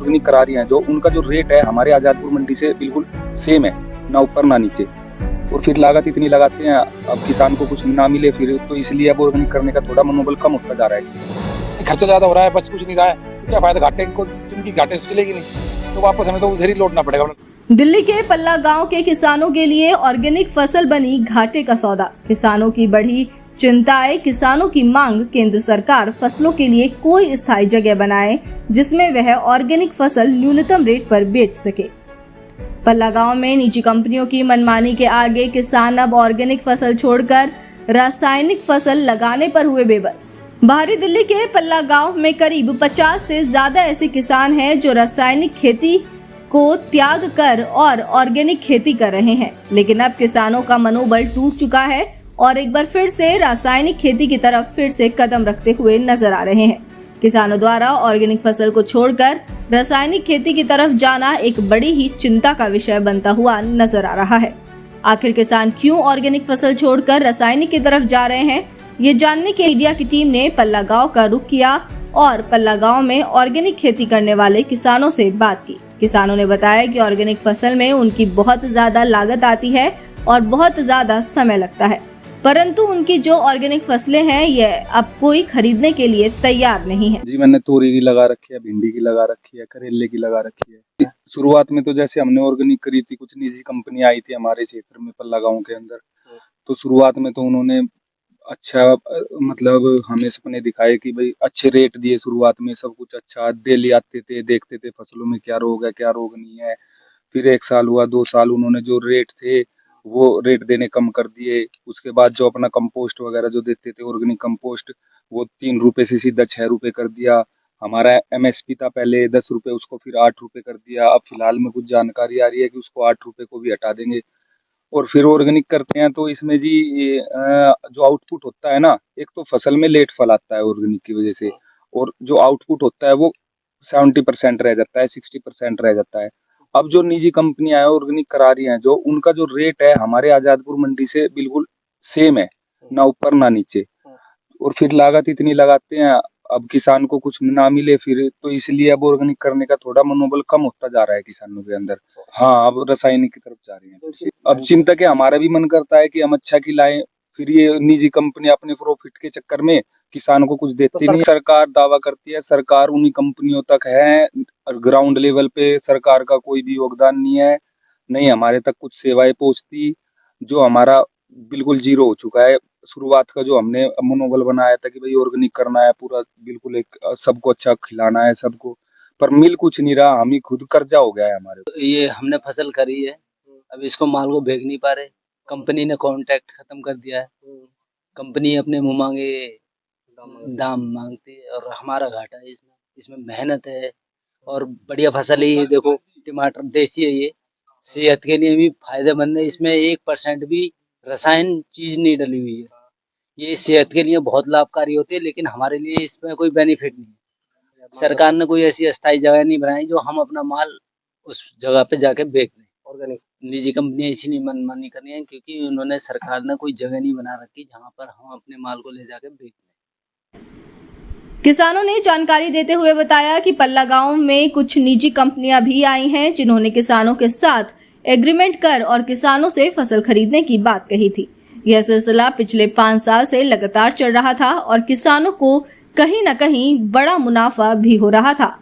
Organic करा रही हैं जो, उनका जो रेट है हमारे आजादपुर मंडी से बिल्कुल सेम है, ना ऊपर ना नीचे। और फिर लागत इतनी लगाते हैं, अब किसान को कुछ ना मिले फिर, तो इसलिए अब ऑर्गेनिक करने का थोड़ा मनोबल कम होता जा रहा है। खर्चा ज्यादा हो रहा है, बस कुछ नहीं रहा है, तो क्या फायदा, घाटे को जिनकी घाटे से चलेगी नहीं, तो वापस हमें तो उधर ही लौटना पड़ेगा। दिल्ली के पल्ला गांव के किसानों के लिए ऑर्गेनिक फसल बनी घाटे का सौदा। किसानों की बढ़ी चिंताएं, किसानों की मांग, केंद्र सरकार फसलों के लिए कोई स्थायी जगह बनाए जिसमें वह ऑर्गेनिक फसल न्यूनतम रेट पर बेच सके। पल्ला गांव में निजी कंपनियों की मनमानी के आगे किसान अब ऑर्गेनिक फसल छोड़कर रासायनिक फसल लगाने पर हुए बेबस। बाहरी दिल्ली के पल्ला गांव में करीब 50 से ज्यादा ऐसे किसान हैं जो रासायनिक खेती को त्याग कर और ऑर्गेनिक खेती कर रहे हैं, लेकिन अब किसानों का मनोबल टूट चुका है और एक बार फिर से रासायनिक खेती की तरफ फिर से कदम रखते हुए नजर आ रहे हैं। किसानों द्वारा ऑर्गेनिक फसल को छोड़कर रासायनिक खेती की तरफ जाना एक बड़ी ही चिंता का विषय बनता हुआ नजर आ रहा है। आखिर किसान क्यों ऑर्गेनिक फसल छोड़कर रासायनिक की तरफ जा रहे हैं, ये जानने के मीडिया की टीम ने पल्ला गांव का रुख किया और पल्ला गांव में ऑर्गेनिक खेती करने वाले किसानों से बात की। किसानों ने बताया कि ऑर्गेनिक फसल में उनकी बहुत ज्यादा लागत आती है और बहुत ज्यादा समय लगता है, परंतु उनकी जो ऑर्गेनिक फसलें हैं ये अब कोई खरीदने के लिए तैयार नहीं है। जी मैंने तोरी की लगा रखी है, भिंडी की लगा रखी है, करेले की लगा रखी है। शुरुआत में तो जैसे हमने ऑर्गेनिक करी थी, कुछ निजी कंपनी आई थी हमारे क्षेत्र में पल्ला गाँव के अंदर, तो शुरुआत में तो उन्होंने अच्छा मतलब हमें सपने दिखाए कि भाई अच्छे रेट दिए, शुरुआत में सब कुछ अच्छा, डेली आते थे, देखते थे फसलों में क्या रोग है क्या रोग नहीं है। फिर 1 साल हुआ, 2 साल, उन्होंने जो रेट थे वो रेट देने कम कर दिए। उसके बाद जो अपना कंपोस्ट वगैरह जो देते थे ऑर्गेनिक कंपोस्ट, वो 3 रुपए से सीधा 6 रुपए कर दिया। हमारा एमएसपी था पहले 10 रुपए, उसको फिर 8 रुपए कर दिया। अब फिलहाल में कुछ जानकारी आ रही है कि उसको 8 रुपए को भी हटा देंगे। और फिर ऑर्गेनिक करते हैं तो इसमें जी जो आउटपुट होता है ना, एक तो फसल में लेट फल आता है ऑर्गेनिक की वजह से, और जो आउटपुट होता है वो 70% रह जाता है, 60% रह जाता है। अब जो निजी कंपनियां हैं ऑर्गेनिक करा रही हैं जो, उनका जो रेट है हमारे आजादपुर मंडी से बिल्कुल सेम है, ना ऊपर ना नीचे। और फिर लागत इतनी लगाते हैं, अब किसान को कुछ ना मिले फिर, तो इसलिए अब ऑर्गेनिक करने का थोड़ा मनोबल कम होता जा रहा है किसानों के अंदर। हाँ, अब रासायनिक की तरफ जा रही है। अब चिंता के हमारा भी मन करता है कि हम अच्छा खिलाएं, फिर ये निजी कंपनी अपने प्रॉफिट के चक्कर में किसान को कुछ देती नहीं। सरकार दावा करती है, सरकार उन्हीं कंपनियों तक है, और ग्राउंड लेवल पे सरकार का कोई भी योगदान नहीं है, नहीं हमारे तक कुछ सेवाएं पहुंचती, जो हमारा बिल्कुल जीरो हो चुका है। शुरुआत का जो हमने मनोबल बनाया था कि भाई ऑर्गेनिक करना है पूरा, बिल्कुल एक सबको अच्छा खिलाना है सबको, पर मिल कुछ नहीं रहा, हम ही खुद कर्जा हो गया है हमारे। ये हमने फसल करी है, अब इसको माल को भेज नहीं पा रहे, कंपनी ने कॉन्ट्रैक्ट खत्म कर दिया है। कंपनी अपने मुंह मांगे दाम मांगती है और हमारा घाटा है इसमें। इसमें मेहनत है और बढ़िया फसल है। ये देखो टमाटर देसी है, ये सेहत के लिए भी फायदेमंद है। इसमें 1% भी रसायन चीज नहीं डली हुई है। ये सेहत के लिए बहुत लाभकारी होती है, लेकिन हमारे लिए इसमें कोई बेनिफिट नहीं है। सरकार ने कोई ऐसी अस्थायी जगह नहीं बनाई जो हम अपना माल उस जगह पे जाके बेच दें। ऑर्गेनिक निजी कंपनियां इसीलिए मनमानी कर रही हैं क्योंकि उन्होंने, सरकार ने कोई जगह नहीं बना रखी जहां पर हम अपने माल को ले जाके बेच दें। किसानों ने जानकारी देते हुए बताया कि पल्ला गांव में कुछ निजी कंपनियां भी आई हैं जिन्होंने किसानों के साथ एग्रीमेंट कर और किसानों से फसल खरीदने की बात कही थी। यह सिलसिला पिछले 5 साल से लगातार चल रहा था और किसानों को कहीं न कहीं बड़ा मुनाफा भी हो रहा था,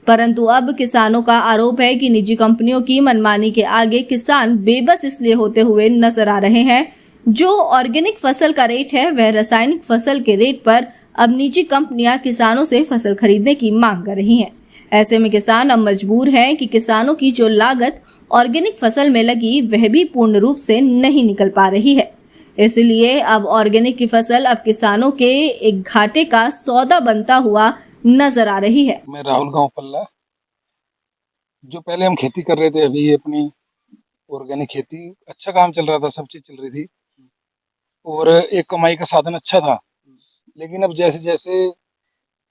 परंतु अब किसानों का आरोप है कि निजी कंपनियों की मनमानी के आगे किसान बेबस इसलिए होते हुए नजर आ रहे हैं। जो ऑर्गेनिक फसल का रेट है वह रासायनिक फसल के रेट पर अब निजी कंपनियां किसानों से फसल खरीदने की मांग कर रही हैं। ऐसे में किसान अब मजबूर हैं कि किसानों की जो लागत ऑर्गेनिक फसल में लगी वह भी पूर्ण रूप से नहीं निकल पा रही है। इसलिए अब ऑर्गेनिक की फसल अब किसानों के एक घाटे का सौदा बनता हुआ नजर आ रही है। मैं राहुल गांव पल्ला, जो पहले हम खेती कर रहे थे, अभी अपनी ऑर्गेनिक खेती अच्छा काम चल रहा था, सब चीज चल रही थी और एक कमाई का साधन अच्छा था। लेकिन अब जैसे जैसे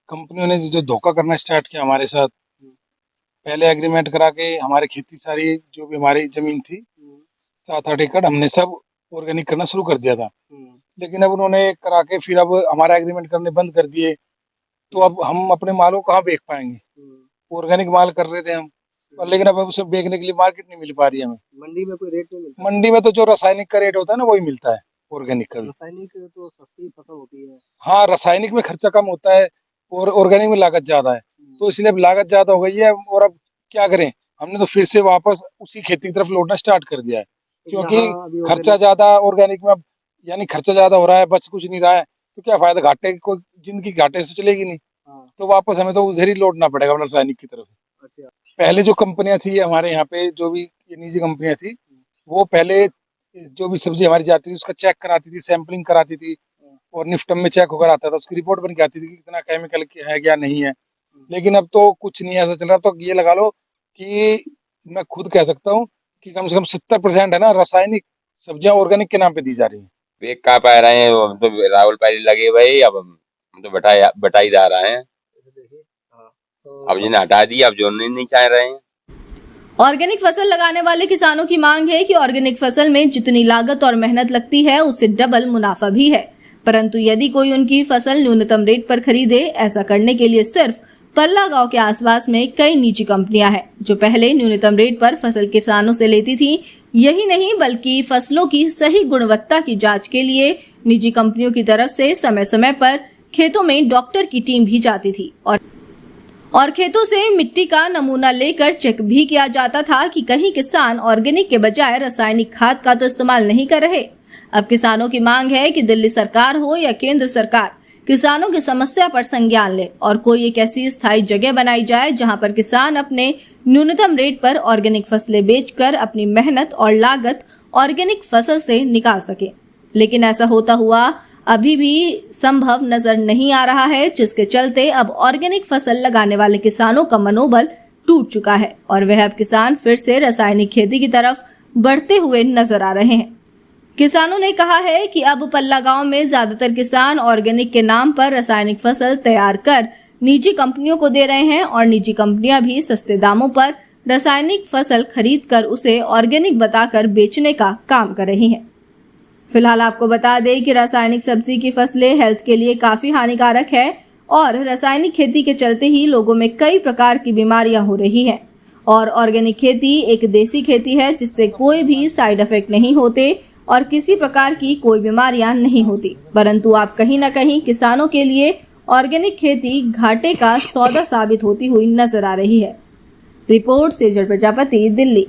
कंपनियों ने जो धोखा करना स्टार्ट किया हमारे साथ, पहले एग्रीमेंट करा के हमारी खेती सारी, जो भी हमारी जमीन थी 7-8 एकड़, हमने सब ऑर्गेनिक करना शुरू कर दिया था। लेकिन अब उन्होंने करा के फिर अब हमारा एग्रीमेंट करने बंद कर दिए, तो अब हम अपने माल को कहाँ बेच पाएंगे। ऑर्गेनिक माल कर रहे थे हम, और लेकिन अब उसे बेचने के लिए मार्केट नहीं मिल पा रही है हमें। मंडी में कोई रेट नहीं मिलता? मंडी में तो जो रासायनिक का रेट होता है ना वही मिलता है ऑर्गेनिक का भी। रासायनिक तो सस्ती फसल होती है। हाँ, रासायनिक में खर्चा कम होता है और ऑर्गेनिक में लागत ज्यादा है, तो इसलिए अब लागत ज्यादा हो गई है। और अब क्या करें, हमने तो फिर से वापस उसी खेती की तरफ लौटना स्टार्ट कर दिया है, क्योंकि यहाँ अभी खर्चा organic- ज्यादा ऑर्गेनिक में, अब यानी खर्चा ज्यादा हो रहा है, बच कुछ नहीं रहा है, तो क्या फायदा, घाटे को जिंदगी घाटे से चलेगी नहीं, हाँ, तो वापस हमें तो उधर ही लौटना पड़ेगा रासायनिक की तरफ। अच्छा। पहले जो कंपनियां थी हमारे यहाँ पे, जो भी ये निजी कंपनियां थी, वो पहले जो भी सब्जी हमारी जाती थी उसका चेक कराती थी, सैंपलिंग कराती थी, और निफ्टम में चेक होकर आता था, उसकी रिपोर्ट बन के आती थी कि कितना केमिकल है क्या नहीं है। लेकिन अब तो कुछ नहीं ऐसा चल रहा, तो ये लगा लो कि मैं खुद कह सकता हूँ कि कम से कम 70% है ना रासायनिक सब्जियां ऑर्गेनिक के नाम पे दी जा रही हैं। देख कहाँ पा रहे हैं, हम तो राहुल पारी लगे भाई, अब हम तो बटाई जा रहे हैं। देखिए, हाँ, तो अब जिन्हें हटा दिया, अब जो नहीं चाह रहे हैं। ऑर्गेनिक फसल लगाने वाले किसानों की मांग है कि ऑर्गेनिक फसल में जितनी लागत और मेहनत लगती है उससे डबल मुनाफा भी है, परंतु यदि कोई उनकी फसल न्यूनतम रेट पर खरीदे, ऐसा करने के लिए सिर्फ पल्ला गांव के आसपास में कई निजी कंपनियां हैं जो पहले न्यूनतम रेट पर फसल किसानों से लेती थी। यही नहीं बल्कि फसलों की सही गुणवत्ता की जांच के लिए निजी कंपनियों की तरफ से समय समय पर खेतों में डॉक्टर की टीम भी जाती थी और खेतों से मिट्टी का नमूना लेकर चेक भी किया जाता था कि कहीं किसान ऑर्गेनिक के बजाय रासायनिक खाद का तो इस्तेमाल नहीं कर रहे। अब किसानों की मांग है कि दिल्ली सरकार हो या केंद्र सरकार किसानों की समस्या पर संज्ञान ले और कोई एक ऐसी स्थायी जगह बनाई जाए जहां पर किसान अपने न्यूनतम रेट पर ऑर्गेनिक फसलें बेचकर अपनी मेहनत और लागत ऑर्गेनिक फसल से निकाल सके। लेकिन ऐसा होता हुआ अभी भी संभव नजर नहीं आ रहा है, जिसके चलते अब ऑर्गेनिक फसल लगाने वाले किसानों का मनोबल टूट चुका है और वह अब किसान फिर से रासायनिक खेती की तरफ बढ़ते हुए नजर आ रहे हैं। किसानों ने कहा है कि अब पल्ला गांव में ज्यादातर किसान ऑर्गेनिक के नाम पर रासायनिक फसल तैयार कर निजी कंपनियों को दे रहे हैं और निजी कंपनियां भी सस्ते दामों पर रासायनिक फसल खरीद कर उसे ऑर्गेनिक बताकर बेचने का काम कर रही हैं। फिलहाल आपको बता दें कि रासायनिक सब्जी की फसलें हेल्थ के लिए काफी हानिकारक है और रासायनिक खेती के चलते ही लोगों में कई प्रकार की बीमारियां हो रही हैं और ऑर्गेनिक खेती एक देसी खेती है जिससे कोई भी साइड इफेक्ट नहीं होते और किसी प्रकार की कोई बीमारियां नहीं होती, परंतु आप कहीं न कहीं किसानों के लिए ऑर्गेनिक खेती घाटे का सौदा साबित होती हुई नजर आ रही है। रिपोर्ट सेजल प्रजापति, दिल्ली।